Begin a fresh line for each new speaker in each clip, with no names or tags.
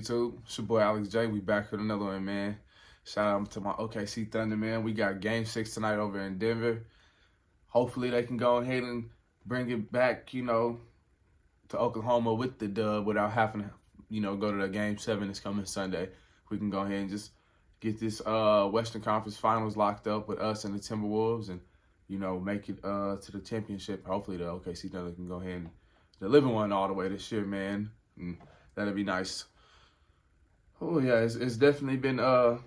YouTube? It's your boy Alex J. We back with another one, man. Shout out to my OKC Thunder, man. We got Game 6 tonight over in Denver. Hopefully they can go ahead and bring it back, to Oklahoma with the dub without having to, go to the Game 7 that's coming Sunday. We can go ahead and just get this Western Conference Finals locked up with us and the Timberwolves and, make it to the championship. Hopefully the OKC Thunder can go ahead and deliver one all the way this year, man. That'd be nice. Oh yeah, it's definitely been a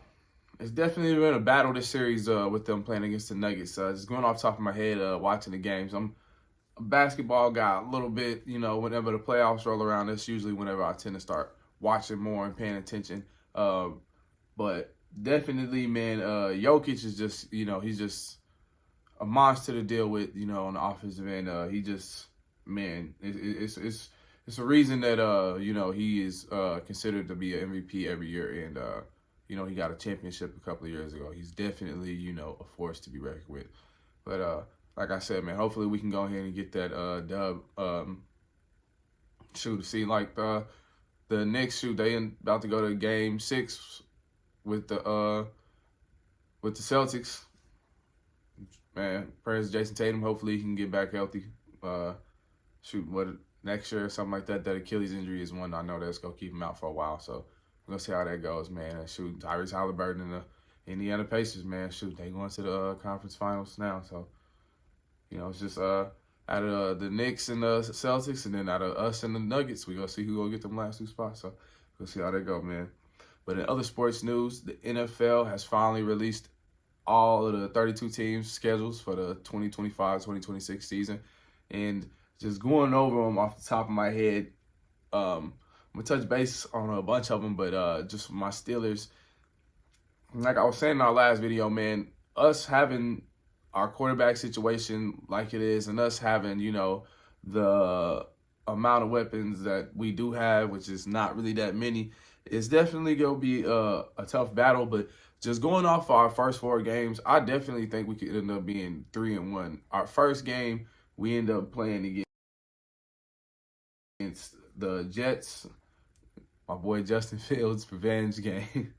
battle this series with them playing against the Nuggets. Just going off the top of my head, watching the games. I'm a basketball guy a little bit. Whenever the playoffs roll around, that's usually whenever I tend to start watching more and paying attention. But definitely, man, Jokic is just he's just a monster to deal with. On the offensive end, he just it's a reason that he is considered to be an MVP every year, and he got a championship a couple of years ago. He's definitely a force to be reckoned with. But like I said, man, hopefully we can go ahead and get that dub. Shoot, see, like the Knicks, they about to go to Game 6 with the Celtics. Man, prayers to Jason Tatum. Hopefully he can get back healthy. Next year or something like that. That Achilles injury is one I know that's gonna keep him out for a while. So we're gonna see how that goes, man. And Tyrese Halliburton and the Indiana Pacers, man. They going to the conference finals now. So it's just out of the Knicks and the Celtics, and then out of us and the Nuggets, we gonna see who gonna get them last two spots. So we'll see how that go, man. But in other sports news, the NFL has finally released all of the 32 teams schedules for the 2025-2026 season, and just going over them off the top of my head, I'm going to touch base on a bunch of them, but just my Steelers, like I was saying in our last video, man, us having our quarterback situation like it is and us having, the amount of weapons that we do have, which is not really that many, it's definitely going to be a tough battle. But just going off our first 4 games, I definitely think we could end up being 3-1. Our first game, we end up playing against the Jets. My boy Justin Fields' revenge game.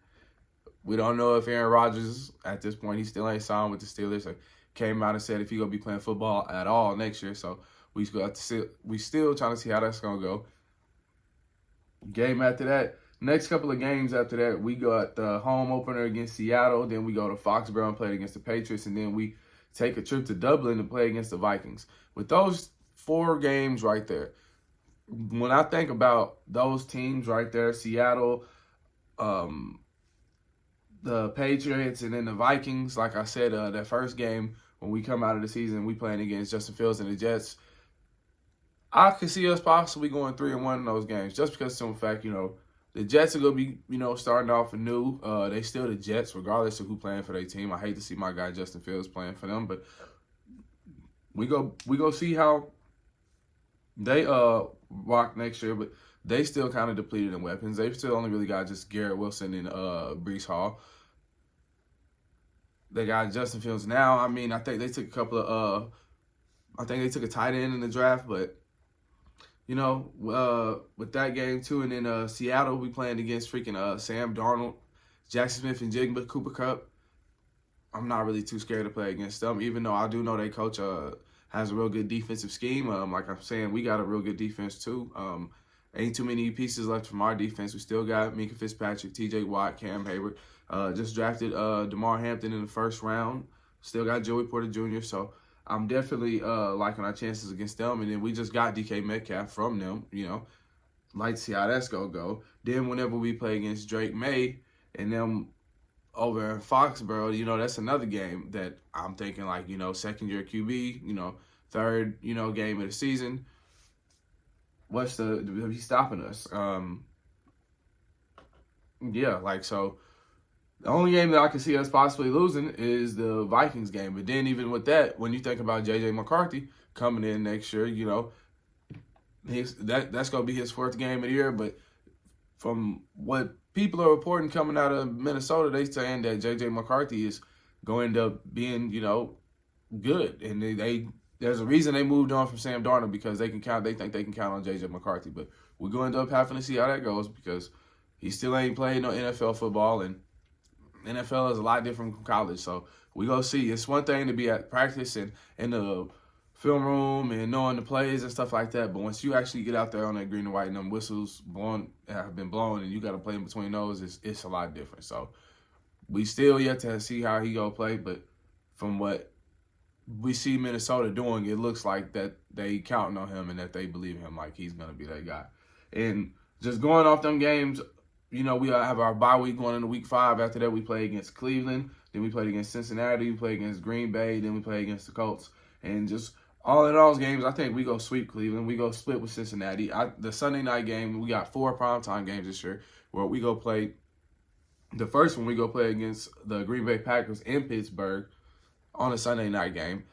We don't know if Aaron Rodgers, at this point, he still ain't signed with the Steelers. So came out and said if he gonna be playing football at all next year. So we still trying to see how that's gonna go. Game after that, next couple of games after that, we got the home opener against Seattle. Then we go to Foxborough and play against the Patriots, and then we take a trip to Dublin to play against the Vikings. With those 4 games right there, when I think about those teams right there, Seattle, the Patriots, and then the Vikings, like I said, that first game when we come out of the season, we playing against Justin Fields and the Jets, I could see us possibly going 3-1 in those games, just because of some fact, the Jets are going to be, starting off anew. They still the Jets, regardless of who playing for their team. I hate to see my guy Justin Fields playing for them, but we go see how they rock next year. But they still kind of depleted in weapons. They've still only really got just Garrett Wilson and Breece Hall. They got Justin Fields now. I mean, I think they took a couple of I think they took a tight end in the draft, but with that game too, and then Seattle, we playing against freaking Sam Darnold, Jackson Smith, and Jigba Cooper Kupp. I'm not really too scared to play against them, even though I do know their coach has a real good defensive scheme. Like I'm saying, we got a real good defense too. Ain't too many pieces left from our defense. We still got Minkah Fitzpatrick, T.J. Watt, Cam Hayward. Just drafted DeMar Hampton in the first round. Still got Joey Porter Jr., so I'm definitely liking our chances against them. And then we just got DK Metcalf from them, like to see how that's going to go. Then whenever we play against Drake May and them over in Foxborough, that's another game that I'm thinking like, second-year QB, third, game of the season. What's he's stopping us? So the only game that I can see us possibly losing is the Vikings game. But then even with that, when you think about J.J. McCarthy coming in next year, that's going to be his 4th game of the year. But from what people are reporting coming out of Minnesota, they saying that J.J. McCarthy is going to end up being, good. And there's a reason they moved on from Sam Darnold, because they think they can count on J.J. McCarthy. But we're going to end up having to see how that goes, because He still ain't played no NFL football, and NFL is a lot different from college. So we go see. It's one thing to be at practice and in the film room and knowing the plays and stuff like that. But once you actually get out there on that green and white and them whistles have been blown and you got to play in between those, it's a lot different. So we still yet to see how he go play. But from what we see Minnesota doing, it looks like that they counting on him and that they believe in him, like he's going to be that guy. And just going off them games, we have our bye week going into week 5. After that, we play against Cleveland. Then we played against Cincinnati. We play against Green Bay. Then we play against the Colts. And just all in all games, I think we go sweep Cleveland. We go split with Cincinnati. The Sunday night game, we got 4 primetime games this year where we go play. The first one, we go play against the Green Bay Packers in Pittsburgh on a Sunday night game.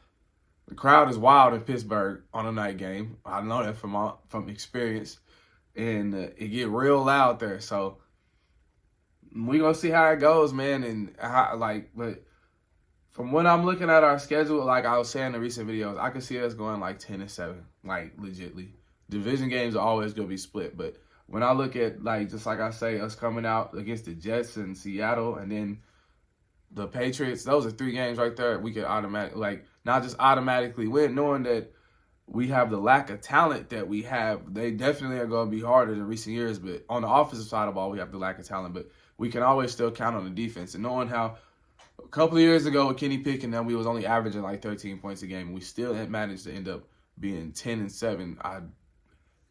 The crowd is wild in Pittsburgh on a night game. I know that from experience. And it get real loud there. So we gonna see how it goes, man, and but from when I'm looking at our schedule, like I was saying in the recent videos, I can see us going like 10-7, like legitly. Division games are always gonna be split, but when I look at just like I say, us coming out against the Jets and Seattle, and then the Patriots, those are 3 games right there we could not just automatically win, knowing that we have the lack of talent that we have. They definitely are going to be harder than recent years, but on the offensive side of the ball, we have the lack of talent, but we can always still count on the defense. And knowing how a couple of years ago with Kenny Pickett, we was only averaging like 13 points a game, we still had managed to end up being 10-7. I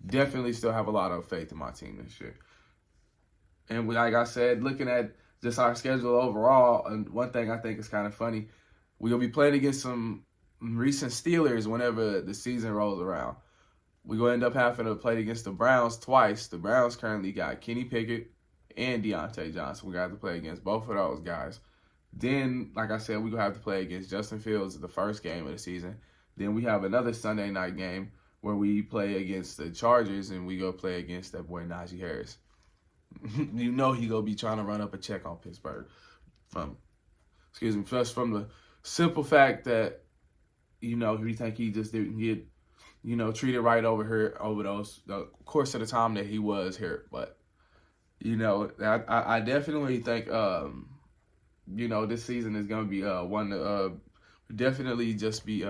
definitely still have a lot of faith in my team this year. And like I said, looking at just our schedule overall, and one thing I think is kind of funny, we're going to be playing against some recent Steelers whenever the season rolls around. We're going to end up having to play against the Browns twice. The Browns currently got Kenny Pickett and Deontay Johnson. We're going to have to play against both of those guys. Then, like I said, we're going to have to play against Justin Fields the first game of the season. Then we have another Sunday night game where we play against the Chargers, and we go play against that boy Najee Harris. He going to be trying to run up a check on Pittsburgh. Just from the simple fact that, we think he just didn't get, treated right over the course of the time that he was here. But, I definitely think, this season is going to be one to definitely just be,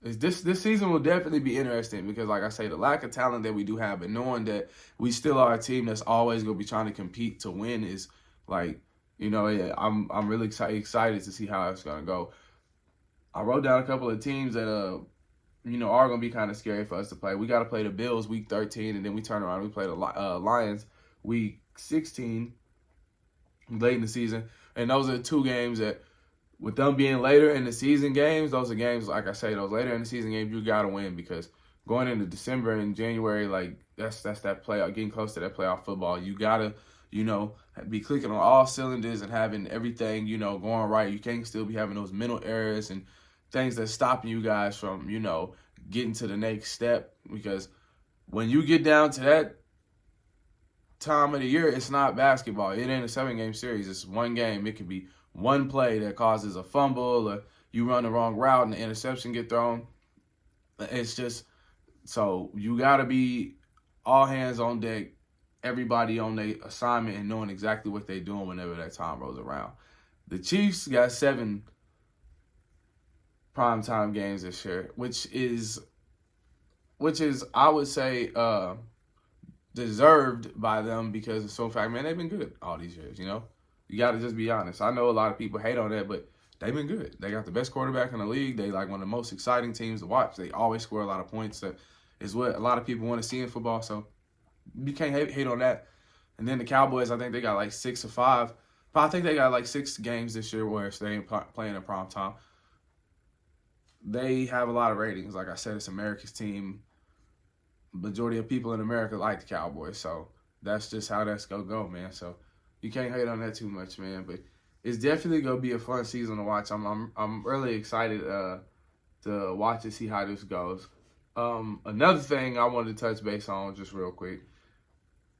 this season will definitely be interesting because, like I say, the lack of talent that we do have, and knowing that we still are a team that's always going to be trying to compete to win is I'm really excited to see how it's going to go. I wrote down a couple of teams that are going to be kind of scary for us to play. We got to play the Bills week 13, and then we turn around and we play the Lions week 16 late in the season. And those are 2 games that, with them being later in the season games, those are games, like I say, those later in the season games, you got to win, because going into December and January, that's that playoff, getting close to that playoff football. You got to, be clicking on all cylinders and having everything, going right. You can't still be having those mental errors and things that's stopping you guys from, getting to the next step. Because when you get down to that time of the year, it's not basketball. It ain't a 7-game series. It's one game. It could be one play that causes a fumble, or you run the wrong route and the interception get thrown. It's just, so you got to be all hands on deck, everybody on their assignment and knowing exactly what they're doing whenever that time rolls around. The Chiefs got 7 primetime games this year, which is I would say deserved by them, because it's so fact, man, they've been good all these years. You got to just be honest. I know a lot of people hate on that, but they've been good. They got the best quarterback in the league. They one of the most exciting teams to watch. They always score a lot of points. That is what a lot of people want to see in football. So you can't hate on that. And then the Cowboys, I think they got 6 or 5. But I think they got 6 games this year where they ain't playing in prime time. They have a lot of ratings. Like I said, it's America's team. Majority of people in America like the Cowboys. So that's just how that's going to go, man. So you can't hate on that too much, man. But it's definitely going to be a fun season to watch. I'm really excited to watch and see how this goes. Another thing I wanted to touch base on just real quick,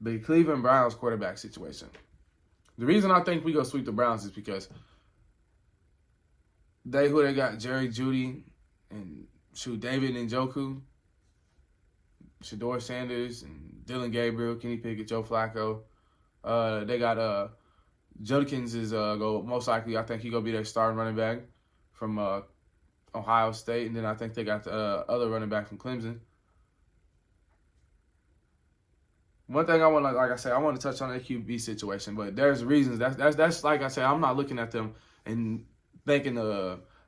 the Cleveland Browns quarterback situation. The reason I think we go sweep the Browns is because they got Jerry Jeudy and David Njoku, Shedeur Sanders, and Dylan Gabriel, Kenny Pickett, Joe Flacco, They got Judkins is go most likely. I think he gonna be their starting running back from Ohio State, and then I think they got the other running back from Clemson. One thing I want to, like I said, I want to touch on the QB situation, but there's reasons. That's like I said, I'm not looking at them and thinking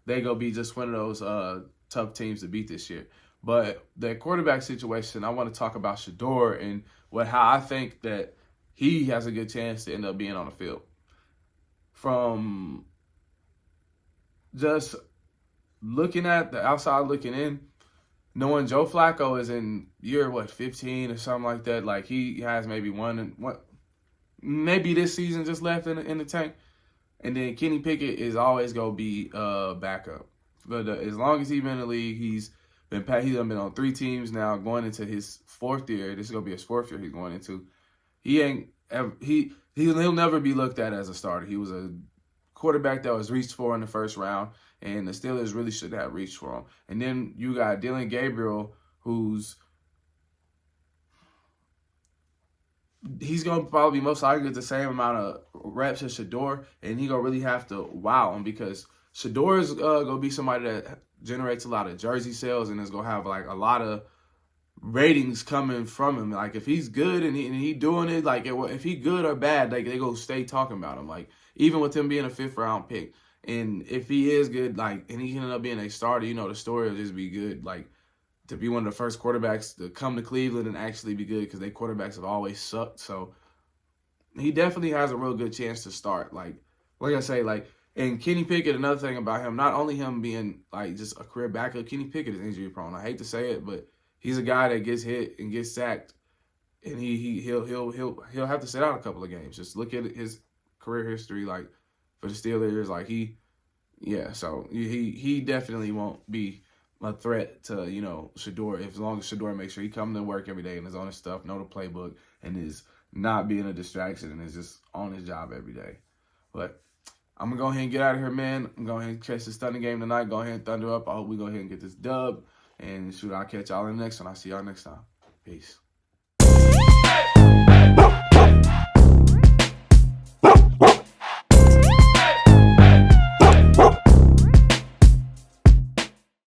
they gonna be just one of those tough teams to beat this year. But the quarterback situation, I want to talk about Shedeur and how I think that he has a good chance to end up being on the field. From just looking at the outside looking in, knowing Joe Flacco is in year 15 or something like that, like he has maybe maybe this season just left in the tank, and then Kenny Pickett is always gonna be backup. But as long as he's been in the league, he's been on 3 teams now, going into his 4th year. This is gonna be his 4th year he's going into. He'll never be looked at as a starter. He was a quarterback that was reached for in the first round, and the Steelers really should have reached for him. And then you got Dillon Gabriel, he's going to probably most likely get the same amount of reps as Shedeur, and he's going to really have to wow him, because Shedeur is going to be somebody that generates a lot of jersey sales and is going to have like a lot of ratings coming from him. Like if he's good and he doing it, like if he good or bad, like they go stay talking about him. Like even with him being a 5th round pick, and if he is good, like and he ended up being a starter, the story will just be good. Like to be one of the first quarterbacks to come to Cleveland and actually be good, because their quarterbacks have always sucked. So he definitely has a real good chance to start. Like I say, and Kenny Pickett, another thing about him, not only him being like just a career backup, Kenny Pickett is injury prone. I hate to say it, but he's a guy that gets hit and gets sacked, and he'll have to sit out a couple of games. Just look at his career history, like for the Steelers, so he definitely won't be a threat to Shedeur, as long as Shedeur makes sure he comes to work every day and is on his stuff, know the playbook, and is not being a distraction and is just on his job every day. But I'm gonna go ahead and get out of here, man. I'm going to catch this Thunder game tonight. Go ahead and thunder up. I hope we go ahead and get this dub. And I'll catch y'all in the next one. I'll see y'all next time. Peace.